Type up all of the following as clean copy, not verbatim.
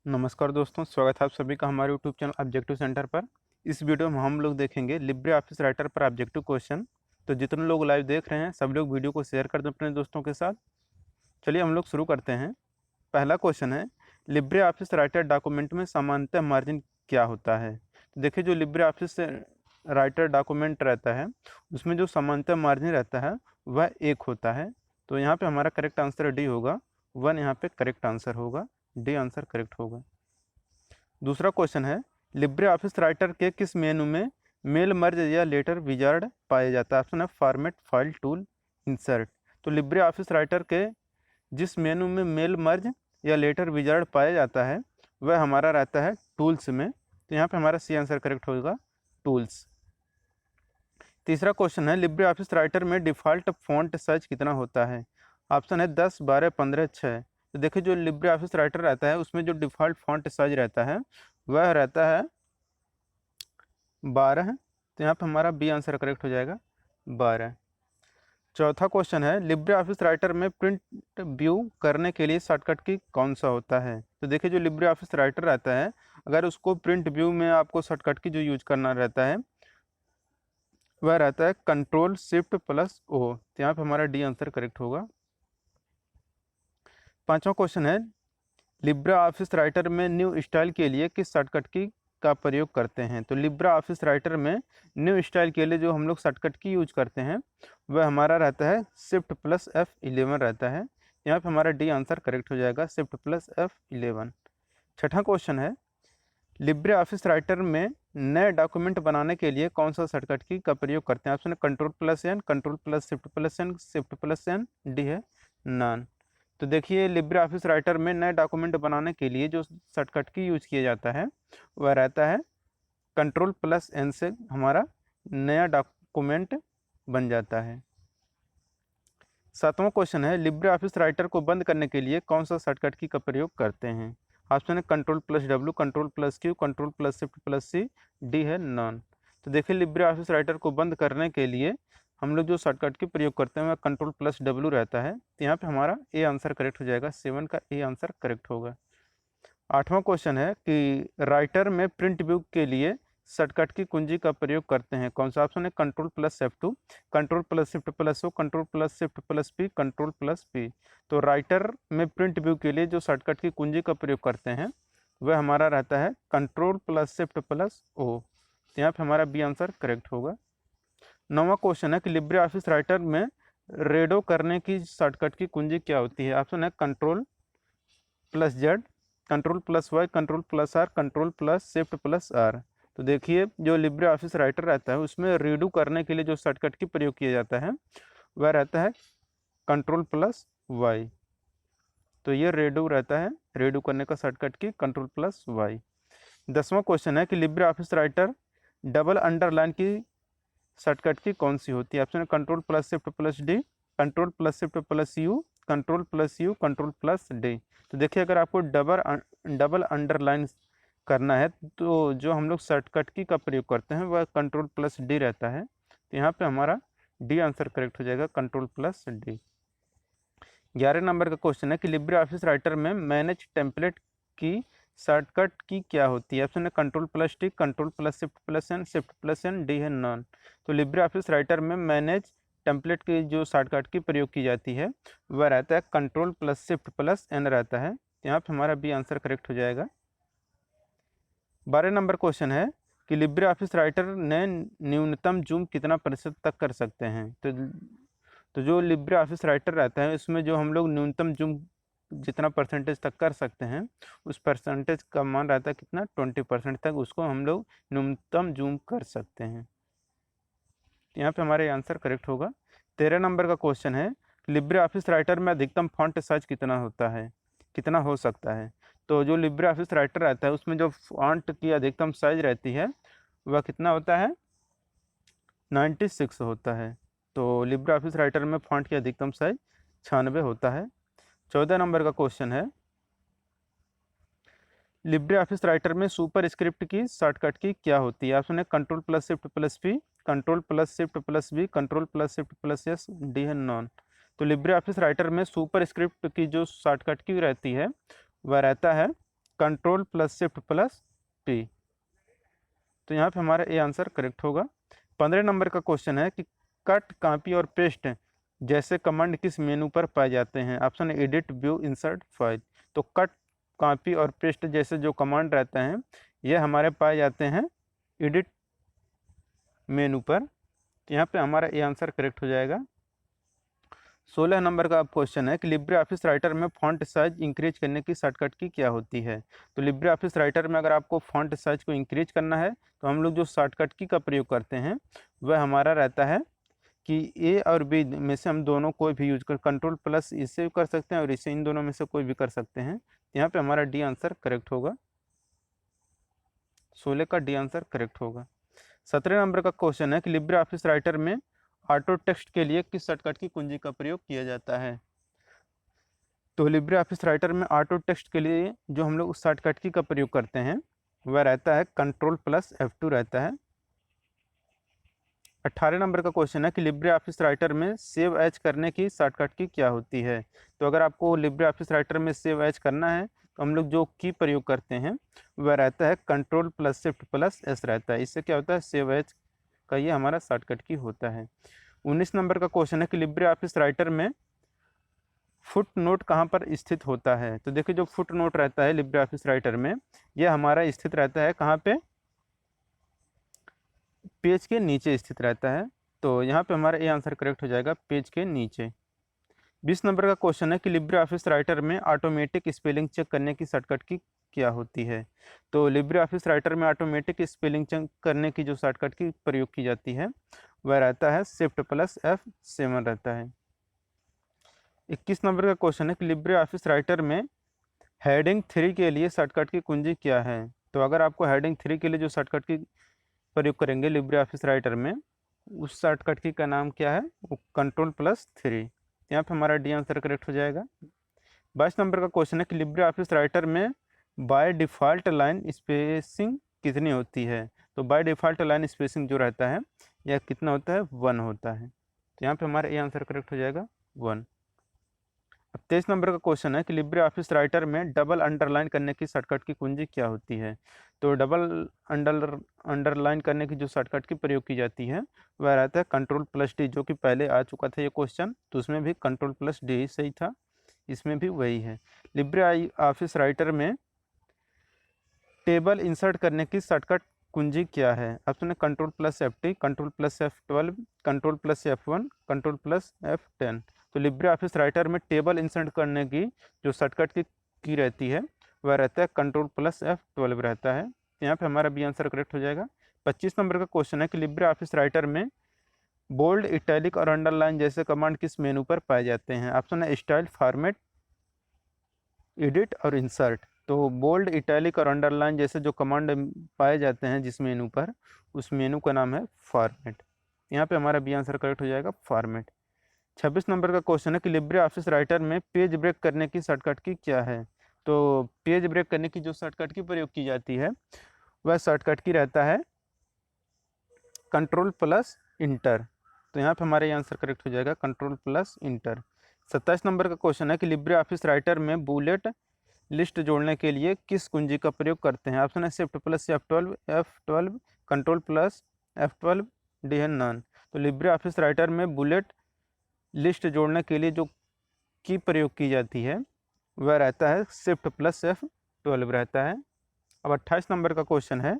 नमस्कार दोस्तों, स्वागत है आप सभी का हमारे यूट्यूब चैनल ऑब्जेक्टिव सेंटर पर। इस वीडियो में हम लोग देखेंगे लिब्रे ऑफिस राइटर पर ऑब्जेक्टिव क्वेश्चन। तो जितने लोग लाइव देख रहे हैं सब लोग वीडियो को शेयर कर दें अपने दोस्तों के साथ। चलिए हम लोग शुरू करते हैं। पहला क्वेश्चन है, लिब्रे ऑफिस राइटर डॉक्यूमेंट में सामान्यतः मार्जिन क्या होता है। तो देखिए, जो लिब्रे ऑफिस राइटर डॉक्यूमेंट रहता है उसमें जो सामान्यतः मार्जिन रहता है वह 1 होता है। तो यहाँ पे हमारा करेक्ट आंसर डी होगा। 1 यहाँ पे करेक्ट आंसर होगा, डी आंसर करेक्ट होगा। दूसरा क्वेश्चन है, लिब्रे ऑफिस राइटर के किस मेनू में मेल मर्ज या लेटर विजार्ड पाया जाता है। ऑप्शन है फॉर्मेट, फाइल, टूल, इंसर्ट। तो लिब्रे ऑफिस राइटर के जिस मेनू में मेल मर्ज या लेटर विजार्ड पाया जाता है वह हमारा रहता है टूल्स में। तो यहाँ पे हमारा सी आंसर करेक्ट होगा, टूल्स। तीसरा क्वेश्चन है, लिब्रे ऑफिस राइटर में डिफ़ॉल्ट फ़ॉन्ट साइज कितना होता है। ऑप्शन है 10, 12, 15, 6। तो देखिए, जो लिब्रे ऑफिस राइटर रहता है उसमें जो डिफ़ॉल्ट फ़ॉन्ट साइज रहता है वह रहता है 12। तो यहाँ पे हमारा बी आंसर करेक्ट हो जाएगा, 12। चौथा क्वेश्चन है, लिब्रे ऑफिस राइटर में प्रिंट व्यू करने के लिए शॉर्टकट की कौन सा होता है। तो देखिए, जो लिब्रे ऑफिस राइटर रहता है अगर उसको प्रिंट व्यू में आपको शॉर्टकट की जो यूज करना रहता है वह रहता है कंट्रोल शिफ्ट प्लस ओ। तो यहाँ पे हमारा डी आंसर करेक्ट होगा। पांचवा क्वेश्चन है, लिब्रे ऑफिस राइटर में न्यू स्टाइल के लिए किस शॉर्टकट की का प्रयोग करते हैं। तो लिब्रे ऑफिस राइटर में न्यू स्टाइल के लिए जो हम लोग शॉर्टकट की यूज करते हैं वह हमारा रहता है शिफ्ट प्लस F11 रहता है। यहाँ पे हमारा डी आंसर करेक्ट हो जाएगा, शिफ्ट प्लस F11। छठा क्वेश्चन है, लिब्रे ऑफिस राइटर में नए डॉक्यूमेंट बनाने के लिए कौन सा शॉर्टकट की का प्रयोग करते हैं। ऑप्शन है control plus N, control plus shift plus N, shift plus N, D है नॉन। तो देखिए, लिब्रे ऑफिस राइटर में नए डॉक्यूमेंट बनाने के लिए जो शॉर्टकट की यूज किया जाता है वह रहता है कंट्रोल प्लस एन से हमारा नया डॉक्यूमेंट बन जाता है। सातवां क्वेश्चन है, लिब्रे ऑफिस राइटर को बंद करने के लिए कौन सा शॉर्टकट की का प्रयोग करते हैं। ऑप्शन है control plus W, control plus Q, control plus shift plus C, D है नॉन। तो देखिए, लिब्रे ऑफिस राइटर को बंद करने के लिए हम लोग जो शॉर्टकट की प्रयोग करते हैं वह कंट्रोल प्लस डब्ल्यू रहता है। तो यहाँ पे हमारा ए आंसर करेक्ट हो जाएगा, 7 का ए आंसर करेक्ट होगा। आठवां क्वेश्चन है कि राइटर में प्रिंट व्यू के लिए शॉर्टकट की कुंजी का प्रयोग करते हैं कौन सा। ऑप्शन है control plus F2, control plus shift plus O, control plus shift plus P, control plus P. तो राइटर में प्रिंट व्यू के लिए जो शॉर्टकट की कुंजी का प्रयोग करते हैं वह हमारा रहता है control plus shift plus O. तो यहाँ पे हमारा बी आंसर करेक्ट होगा। नौवां क्वेश्चन है कि लिब्रे ऑफिस राइटर में रेडो करने की शॉर्टकट की कुंजी क्या होती है। ऑप्शन है control plus Z, control plus Y, control plus R, control plus shift plus R. तो देखिए, जो लिब्रे ऑफिस राइटर रहता है उसमें रीडू करने के लिए जो शॉर्टकट की प्रयोग किया जाता है वह रहता है कंट्रोल प्लस वाई। तो ये रेडू रहता है, रेडू करने का शॉर्टकट की कंट्रोल प्लस वाई। 10वां क्वेश्चन है कि Libre Office writer double underline की शॉर्टकट की कौन सी होती है। ऑप्शन है control plus shift plus D, control plus shift plus you, control plus you, control plus D. तो देखिए, अगर आपको डबल अंडरलाइन करना है तो जो हम लोग शॉर्टकट की का प्रयोग करते हैं वह कंट्रोल प्लस डी रहता है। तो यहाँ पे हमारा डी आंसर करेक्ट हो जाएगा, कंट्रोल प्लस डी। 11 नंबर का क्वेश्चन है कि लिब्रे ऑफिस राइटर में मैनेज टेम्पलेट की शॉर्टकट की क्या होती है। ऑप्शन है control plus T, control plus shift plus N, shift plus N, D है नॉन। तो लिब्रे ऑफिस राइटर में मैनेज टेम्पलेट की जो शॉर्टकट की प्रयोग की जाती है वह रहता है control plus shift plus N रहता है। यहाँ पे हमारा बी आंसर करेक्ट हो जाएगा। 12 नंबर क्वेश्चन है कि लिब्रे ऑफिस राइटर ने न्यूनतम जूम कितना प्रतिशत तक कर सकते हैं। तो जो लिब्रे ऑफिस राइटर रहता है उसमें जो हम लोग न्यूनतम जूम जितना परसेंटेज तक कर सकते हैं उस परसेंटेज का मान रहता है कितना, 20% तक उसको हम लोग न्यूनतम जूम कर सकते हैं। यहाँ पे हमारे आंसर करेक्ट होगा। 13 नंबर का क्वेश्चन है, लिब्रे ऑफिस राइटर में अधिकतम फॉन्ट साइज कितना होता है, कितना हो सकता है। तो जो लिब्रे ऑफिस राइटर रहता है उसमें जो फॉन्ट की अधिकतम साइज रहती है वह कितना होता है, 96 होता है। तो लिब्रे ऑफिस राइटर में फॉन्ट की अधिकतम साइज 96 होता है। 14 नंबर का क्वेश्चन है, लिब्रे ऑफिस राइटर में सुपर स्क्रिप्ट की शॉर्टकट की क्या होती है। ऑप्शन है control plus shift plus P, control plus shift plus B, control plus shift plus S, D है नॉन। तो लिब्रे ऑफिस राइटर में सुपर स्क्रिप्ट की जो शॉर्टकट की रहती है वह रहता है control plus shift plus P. तो यहाँ पे हमारा ए आंसर करेक्ट होगा। 15 नंबर का क्वेश्चन है कि कट, कॉपी और पेस्ट जैसे कमांड किस मेनू पर पाए जाते हैं। ऑप्शन है एडिट, व्यू, इंसर्ट, फाइल। तो कट, कॉपी और पेस्ट जैसे जो कमांड रहते हैं ये हमारे पाए जाते हैं एडिट मेनू पर। तो यहाँ पे हमारा ए आंसर करेक्ट हो जाएगा। 16 नंबर का क्वेश्चन है कि लिब्रे ऑफिस राइटर में फॉन्ट साइज इंक्रीज करने की शॉर्टकट की क्या होती है। तो लिब्रे ऑफिस राइटर में अगर आपको फॉन्ट साइज को इंक्रीज करना है तो हम लोग जो शॉर्टकट की का प्रयोग करते हैं वह हमारा रहता है कि ए और बी में से हम दोनों कोई भी यूज कर, कंट्रोल प्लस इससे भी कर सकते हैं और इससे, इन दोनों में से कोई भी कर सकते हैं। यहाँ पे हमारा डी आंसर करेक्ट होगा। 16 का डी आंसर करेक्ट होगा। 17 नंबर का क्वेश्चन है कि लिब्रे ऑफिस राइटर में ऑटो टेक्स्ट के लिए किस शॉर्टकट की कुंजी का प्रयोग किया जाता है। तो लिब्रे ऑफिस राइटर में ऑटो टेक्स्ट के लिए जो हम लोग उस शॉर्टकट की का प्रयोग करते हैं वह रहता है कंट्रोल प्लस F2 रहता है। 18 नंबर का क्वेश्चन है कि लिब्रे ऑफिस राइटर में सेव एज करने की शॉर्टकट की क्या होती है। तो अगर आपको लिब्रे ऑफिस राइटर में सेव एज करना है तो हम लोग जो की प्रयोग करते हैं वह रहता है control plus shift plus S रहता है। इससे क्या होता है, सेव एज का ये हमारा शॉर्टकट की होता है। 19 नंबर का क्वेश्चन है कि लिब्रे ऑफिस राइटर में फुट नोट कहाँ पर स्थित होता है। तो देखिए जो फुट नोट रहता है लिब्रे ऑफिस राइटर में यह हमारा स्थित रहता है कहाँ पे, पेज के नीचे स्थित रहता है। तो यहाँ पे हमारा ये आंसर करेक्ट हो जाएगा, पेज के नीचे। 20 नंबर का क्वेश्चन है कि लिब्रे ऑफिस राइटर में ऑटोमेटिक स्पेलिंग चेक करने की शॉर्टकट की क्या होती है। तो लिब्रे ऑफिस राइटर में ऑटोमेटिक स्पेलिंग चेक करने की जो शॉर्टकट की प्रयोग की जाती है वह रहता है शिफ्ट प्लस F7 रहता है। 21 नंबर का क्वेश्चन है कि लिब्रे ऑफिस राइटर में हेडिंग 3 के लिए शॉर्टकट की कुंजी क्या है। तो अगर आपको हेडिंग 3 के लिए जो शॉर्टकट की प्रयोग करेंगे लिब्रे ऑफिस राइटर में उस शॉर्टकट की का नाम क्या है, वो कंट्रोल प्लस 3। यहाँ पे हमारा डी आंसर करेक्ट हो जाएगा। 22 नंबर का क्वेश्चन है कि लिब्रे ऑफिस राइटर में बाय डिफ़ॉल्ट लाइन स्पेसिंग कितनी होती है। तो बाय डिफ़ॉल्ट लाइन स्पेसिंग जो रहता है यह कितना होता है, 1 होता है। तो यहाँ पे हमारा ये आंसर करेक्ट हो जाएगा 1। अब 23 नंबर का क्वेश्चन है कि लिब्रे ऑफिस राइटर में डबल अंडरलाइन करने की शॉर्टकट की कुंजी क्या होती है। तो डबल अंडरलाइन करने की जो शॉर्टकट की प्रयोग की जाती है वह रहता है कंट्रोल प्लस डी, जो कि पहले आ चुका था ये क्वेश्चन, तो उसमें भी कंट्रोल प्लस डी ही सही था, इसमें भी वही है। लिब्रे ऑफिस राइटर में टेबल इंसर्ट करने की शॉर्टकट कुंजी क्या है। ऑप्शन है control plus F10, control plus F12, control plus F1, control plus F10। तो लिब्रे ऑफिस राइटर में टेबल इंसर्ट करने की जो शॉर्टकट की रहती है वह रहता है कंट्रोल प्लस F12 रहता है। यहाँ पे हमारा बी आंसर करेक्ट हो जाएगा। 25 नंबर का क्वेश्चन है कि लिब्रे ऑफिस राइटर में बोल्ड, इटैलिक और अंडरलाइन जैसे कमांड किस मेनू पर पाए जाते हैं। ऑप्शन है स्टाइल, फॉर्मेट, एडिट और इंसर्ट। तो बोल्ड, इटैलिक और अंडरलाइन जैसे जो कमांड पाए जाते हैं जिस मेनू पर, उस मेनू का नाम है फॉर्मेट। यहाँ पे हमारा बी आंसर करेक्ट हो जाएगा, फॉर्मेट। 26 नंबर का क्वेश्चन है कि लिब्रे ऑफिस राइटर में पेज ब्रेक करने की शॉर्टकट की क्या है। तो पेज ब्रेक करने की जो शॉर्टकट की प्रयोग की जाती है वह शॉर्टकट की रहता है कंट्रोल प्लस इंटर। तो यहाँ पे हमारा ये आंसर करेक्ट हो जाएगा, कंट्रोल प्लस इंटर। 27 नंबर का क्वेश्चन है कि लिब्रे ऑफिस राइटर में बुलेट लिस्ट जोड़ने के लिए किस कुंजी का प्रयोग करते हैं। ऑप्शन है shift plus F12, control plus F12, D है नन। तो लिब्रे ऑफिस राइटर में बुलेट लिस्ट जोड़ने के लिए जो की प्रयोग की जाती है वह रहता है शिफ्ट प्लस F12 रहता है। अब 28 नंबर का क्वेश्चन है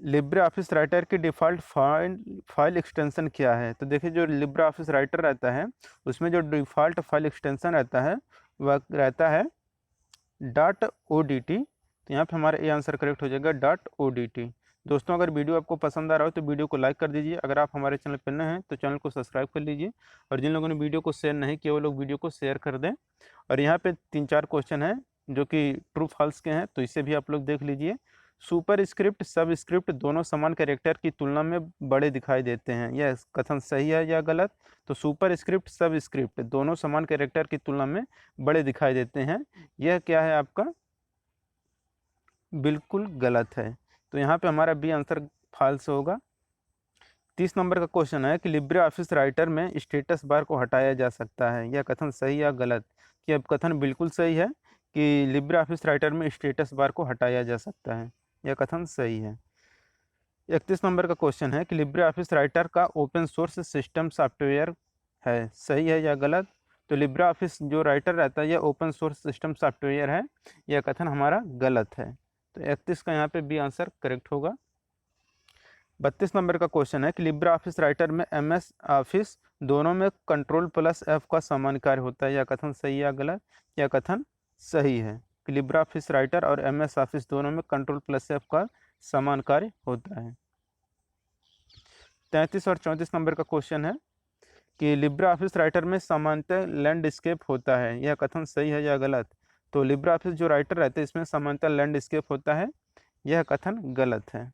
लिब्रे ऑफिस राइटर की डिफ़ॉल्ट फाइल एक्सटेंशन क्या है। तो देखिए जो लिब्रे ऑफिस राइटर रहता है उसमें जो डिफ़ॉल्ट फाइल एक्सटेंशन रहता है वह रहता है .odt। तो यहाँ पे हमारा ये आंसर करेक्ट हो जाएगा .odt। दोस्तों अगर वीडियो आपको पसंद आ रहा हो तो वीडियो को लाइक कर दीजिए। अगर आप हमारे चैनल पर नए हैं तो चैनल को सब्सक्राइब कर लीजिए, और जिन लोगों ने वीडियो को शेयर नहीं किया वो लोग वीडियो को शेयर कर दें। और यहाँ पे 3-4 क्वेश्चन हैं जो कि ट्रू फॉल्स के हैं, तो इसे भी आप लोग देख लीजिए। सुपर स्क्रिप्ट सब स्क्रिप्ट दोनों समान कैरेक्टर की तुलना में बड़े दिखाई देते हैं, यह कथन सही है या गलत। तो सुपर स्क्रिप्ट सब स्क्रिप्ट दोनों समान कैरेक्टर की तुलना में बड़े दिखाई देते हैं, यह क्या है आपका, बिल्कुल गलत है। तो यहाँ पे हमारा बी आंसर फॉल्स होगा। 30 नंबर का क्वेश्चन है कि लिब्रे ऑफिस राइटर में स्टेटस बार को हटाया जा सकता है, यह कथन सही या गलत। कि अब कथन बिल्कुल सही है कि लिब्रे ऑफिस राइटर में स्टेटस बार को हटाया जा सकता है। यह कथन सही है। 31 नंबर का क्वेश्चन है कि लिब्रे ऑफिस राइटर का ओपन सोर्स सिस्टम सॉफ्टवेयर है, सही है या गलत? तो लिब्रे ऑफिस जो राइटर रहता है यह ओपन सोर्स सिस्टम सॉफ्टवेयर है, यह कथन हमारा गलत है। तो 31 का यहाँ पे बी आंसर करेक्ट होगा। 32 नंबर का क्वेश्चन है कि लिब्रे ऑफिस राइटर में MS ऑफिस दोनों में Ctrl+F का समान कार्य होता है, यह कथन सही या गलत? यह कथन सही है कि लिब्रे ऑफिस राइटर और MS ऑफिस दोनों में Ctrl+F का समान कार्य होता है। 33 और 34 नंबर का क्वेश्चन है कि लिब्रे ऑफिस राइटर में सामान्यतः लैंडस्केप होता है, यह कथन सही है या गलत? तो लिब्रे ऑफिस जो राइटर रहते हैं इसमें सामान्यतः लैंडस्केप होता है, यह कथन गलत है।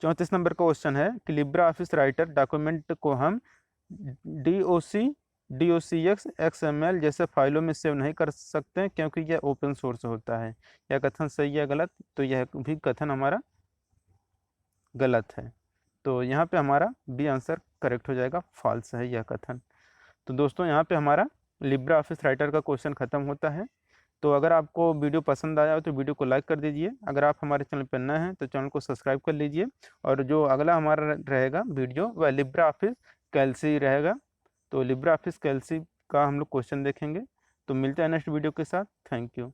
34 नंबर का क्वेश्चन है कि लिब्रे ऑफिस राइटर डॉक्यूमेंट को हम DOCX XML जैसे फाइलों में सेव नहीं कर सकते हैं क्योंकि यह ओपन सोर्स होता है, यह कथन सही है गलत? तो यह भी कथन हमारा गलत है। तो यहाँ पे हमारा बी आंसर करेक्ट हो जाएगा, फॉल्स है यह कथन। तो दोस्तों यहाँ पे हमारा लिब्रे ऑफिस राइटर का क्वेश्चन ख़त्म होता है। तो अगर आपको वीडियो पसंद आया हो तो वीडियो को लाइक कर दीजिए। अगर आप हमारे चैनल पर नए हैं तो चैनल को सब्सक्राइब कर लीजिए। और जो अगला हमारा रहेगा वीडियो वह लिब्रे ऑफिस कैल्सी रहेगा। तो लिब्रे ऑफिस कैल्सी का हम लोग क्वेश्चन देखेंगे। तो मिलते हैं नेक्स्ट वीडियो के साथ। Thank you.